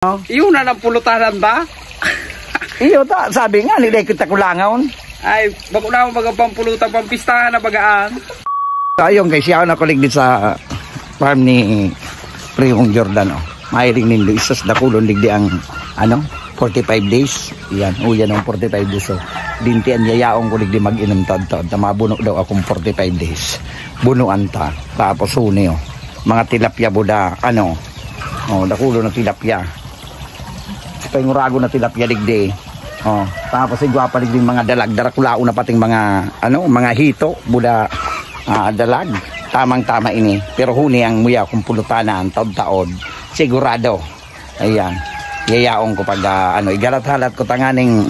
Iyon na ng pulutanan ba? Iyo ta, sabi nga, nilay kita kulangaon. Ay, bako na mga pampulutan, pampistahan na bagaan. Ayun guys, siya na kulig din sa farm ni Prihong Jordan. Mahiring nindo, isas na kulon ligdi ang 45 days. Yan, yan ang 45 days. So, dintian yayaong kulig di mag-inom tad-tad. Mabuno daw akong 45 days. Bunuan ta. Tapos huni mga tilapia buda, dakulo na tilapia. Pengurago na tilapia ligdi. Tapos igwapa ligdi mga dalag, darakulao na pating mga mga hito buda dalag. Tamang-tama ini. Pero huni ang muya kung pulutanan taod-taod. Sigurado. Ayan. Yayaong ko pag igalat-halat ko tanganing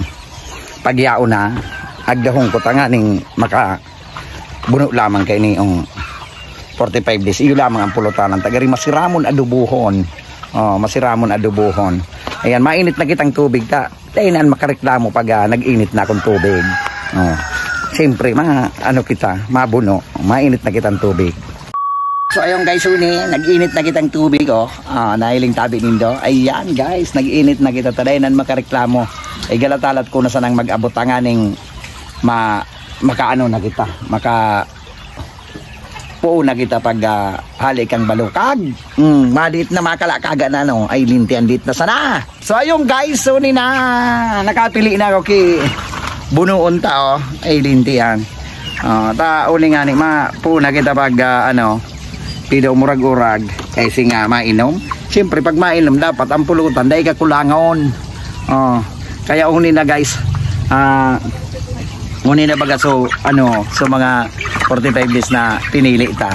pagyao na agdahong ko tanganing maka buno lamang kay ni 45 days. Iyo lamang ang pulutanan. Tagari masiramon adubuhon. Masiramon adubuhon. Ayan, mainit na kitang tubig ta. Tainan makareklamo pag nag-init na akong tubig. Siyempre, kita, mabuno. Mainit na kitang tubig. So, ayun guys, nag-init na kitang tubig, nahiling tabi nindo. Ayan guys, nag-init na kita. Tainan makareklamo. Ay galatalat ko na sanang mag-abot ang aning na kita. Puo na kita pag halik ang balukag. Madit na makalakaga na ay lintian dit na sana. So ayun guys, nakapili na ako ki bunuon ta ay lintian. Ta uli nga ni puo na kita pag pidaw murag-urag ay singa mainom. Siyempre pag mainom dapat ang pulutan dahil kakulangon. Kaya uni na guys. Uni na baga so mga 45 days na pinili ta.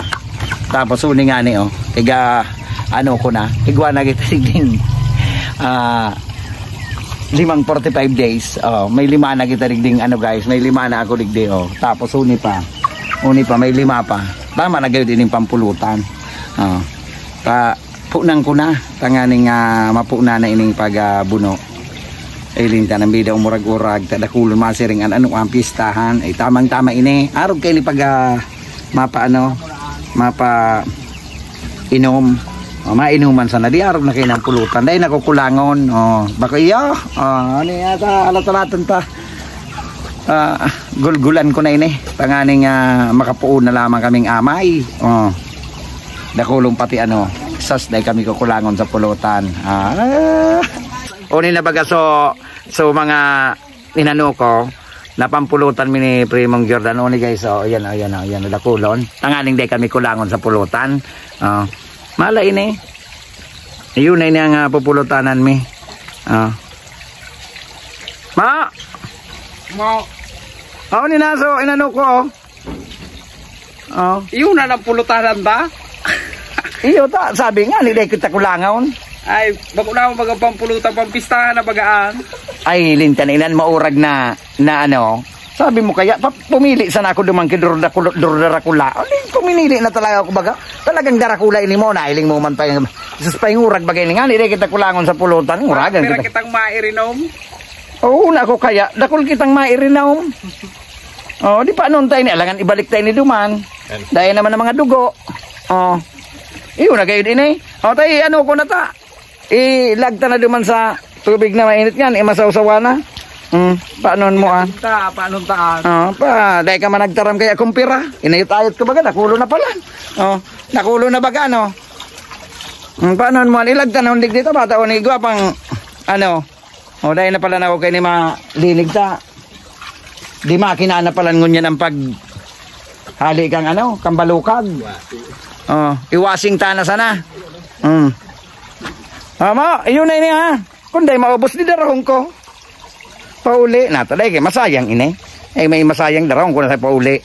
Tapos uni nga ni ko na igwa na kita din 5 45 days. May 5 na kita rigding guys, may 5 na ako rigdi Tapos uni pa may 5 pa. Tama na gayud ining pampulutan. Punang ko na tanganing mapuna na ining pagbuno. Ay linta ng bida umurag-urag tadakulon masiring ang pistahan ay tamang-tama ini arog kay ni pag mapa inom mainuman sana di arog na kay ng pulutan dahil nakukulangon baka iya ani ata alat-alatan ta gulgulan ko na ini panganing makapuon na lamang kaming amay dakulong pati sas dahil kami kukulangon sa pulutan. Uni na baga so mga inano ko napampulutan mi ni Primong Jordan uni guys. Ayan dakulon tanganing day kami kulangon sa pulutan. Mala ini yun na ini ang pupulutanan mi. Uni na so inano ko Iyon na ng pulutanan ba? Iyo ta, sabi nga nilay kita kulangon. Ay, bako na mga pampulutan, pampistahan na bagaan. Ay, lintan ilan maurag na sabi mo kaya, pumili sana ako dumang kiduradakula. Puminili na talaga ako baga. Talagang darakula ini mo, nailing mo man pa yung pahingurag bagay nga, nilay kita kulangon sa pulutan. Uragan kita. Kitang mairinom? Oo, na ako kaya, dakul kitang mairinom. Di pa noon tayo ni, alangan ibalik tayo ni duman. Dahil naman ng mga dugo. Iyo na kayo din tayo, ko na ta. Ilagta na duman sa tubig na mainit yan, masawsawa na. Paano mo paano taan? Dahil ka man nagtaram kaya kumpira. Inayot-ayot ko baga, nakulo na pala. Nakulo na baga, paano mo, ilagta na undig dito, bata o nigwa pang, dahil na pala na ako kayo ni malinig ta. Di makina na pala ngunyan ang pag hali kang kambalukag. Iwasing ta na sana. Yun na ini kunday maubos ni darahong ko. Pauli na taday kay masayang ini. Ay may masayang darahong ko na sa pauli.